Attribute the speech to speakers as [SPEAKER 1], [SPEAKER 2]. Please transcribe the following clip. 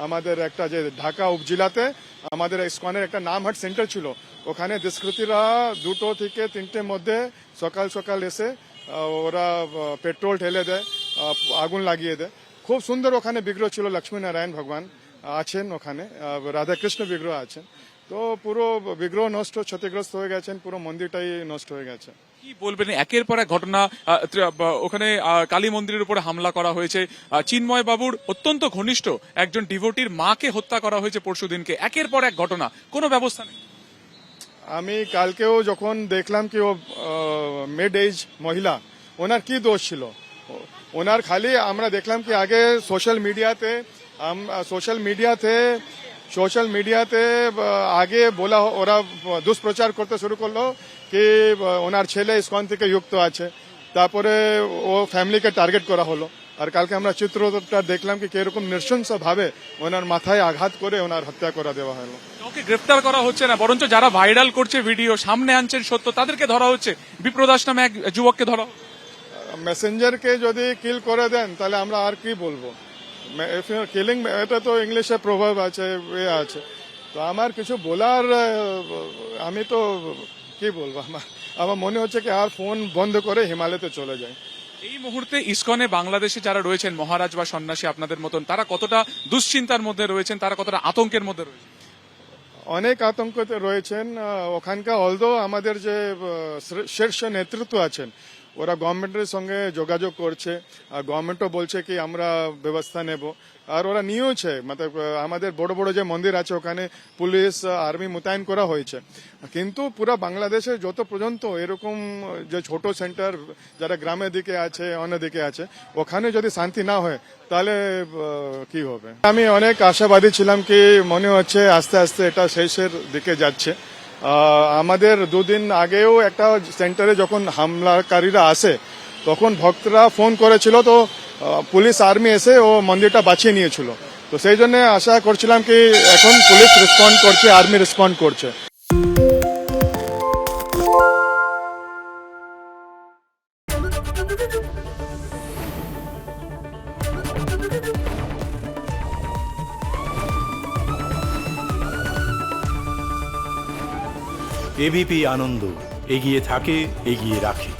[SPEAKER 1] আমাদের একটা যে ঢাকা উপজেলাতে আমাদের ইসকনের একটা নামহাট সেন্টার ছিল, ওখানে দুষ্কৃতীরা 2টো থেকে 3টের মধ্যে সকাল সকাল এসে ওরা পেট্রোল ঢেলে দেয়, আগুন লাগিয়ে দেয়। খুব সুন্দর ওখানে বিগ্রহ ছিল, লক্ষ্মীনারায়ণ ভগবান আছেন ওখানে, রাধাকৃষ্ণ বিগ্রহ আছেন। তো পুরো বিগ্রহ নষ্ট, ক্ষতিগ্রস্ত হয়ে গেছেন, পুরো মন্দিরটাই নষ্ট হয়ে গেছে।
[SPEAKER 2] কি বলবেন, একের পর এক ঘটনা, ওখানে কালী মন্দিরের উপরে হামলা করা হয়েছে, চিন্ময় বাবুর অত্যন্ত ঘনিষ্ঠ একজন ডিভোটির মাকে হত্যা করা হয়েছে পরশুদিনকে, একের পর এক ঘটনা, কোনো ব্যবস্থা নেই।
[SPEAKER 1] আমি কালকেও যখন দেখলাম কি ও মিড এজ মহিলা, ওনার কি দোষ ছিল? ওনার খালি আমরা দেখলাম কি আগে সোশ্যাল মিডিয়াতে আগে বলা, ওরা দুষ্প্রচার করতে শুরু করলো কি ওনার ছেলে ইসকন থেকে যুক্ত আছে, তারপরে ও ফ্যামিলিকে টার্গেট করা হলো। আর কালকে আমরা চিত্রটা দেখলাম কি কিরকম নৃশংস ভাবে ওনার মাথায় আঘাত করে ওনার হত্যা করে দেওয়া হলো।
[SPEAKER 2] কাউকে গ্রেফতার করা হচ্ছে না, বরঞ্চ যারা ভাইরাল করছে ভিডিও, সামনে আনছেন সত্য, তাদেরকে ধরা হচ্ছে। বিপ্রদাস নামে এক যুবককে ধরা,
[SPEAKER 1] মেসেঞ্জারকে যদি কিল করে দেন তাহলে আমরা আর কি বলবো? কিলিং, এটা তো ইংলিশে প্রভাব আছে, আছে। তো আমার কিছু বলার, আমি তো কি বলবো, আমার মনে হচ্ছে কি আর ফোন বন্ধ করে হিমালয়তে চলে যায়।
[SPEAKER 2] এই মুহূর্তে ইসকনে বাংলাদেশে যারা রয়েছেন, মহারাজ বা সন্ন্যাসী আপনাদের মতন, তারা কতটা দুশ্চিন্তার মধ্যে রয়েছেন, তারা কতটা আতঙ্কের মধ্যে রয়েছেন?
[SPEAKER 1] অনেক আতঙ্কতে রয়েছেন ওখানকার। অলদো আমাদের যে শীর্ষ নেতৃত্ব আছেন, ওরা গভর্নমেন্টের সঙ্গে যোগাযোগ করছে, আর গভর্নমেন্টও বলছে কি আমরা ব্যবস্থা নেব, আর ওরা নিয়েওছে। মতলব আমাদের বড় বড় যে মন্দির আছে ওখানে পুলিশ আর্মি মোতায়েন করা হয়েছে। কিন্তু পুরো বাংলাদেশে যত পর্যন্ত এরকম যে ছোট সেন্টার যারা গ্রামের দিকে আছে, অন্য দিকে আছে, ওখানে যদি শান্তি না হয় তাহলে কি হবে? আমি অনেক আশাবাদী ছিলাম কি মনে হচ্ছে আস্তে আস্তে এটা শেষের দিকে যাচ্ছে। আমাদের 2 দিন আগেও একটা সেন্টারে যখন হামলাকারীরা আসে তখন ভক্তরা ফোন করেছিল, তো পুলিশ আর্মি এসে ও মন্দিরটা বাঁচিয়ে নিয়েছিল। তো সেই জন্য আশা করছিলাম কি এখন পুলিশ রেসপন্ড করছে, আর্মি রেসপন্ড করছে।
[SPEAKER 3] এবিপি আনন্দ, এগিয়ে থাকে, এগিয়ে রাখে।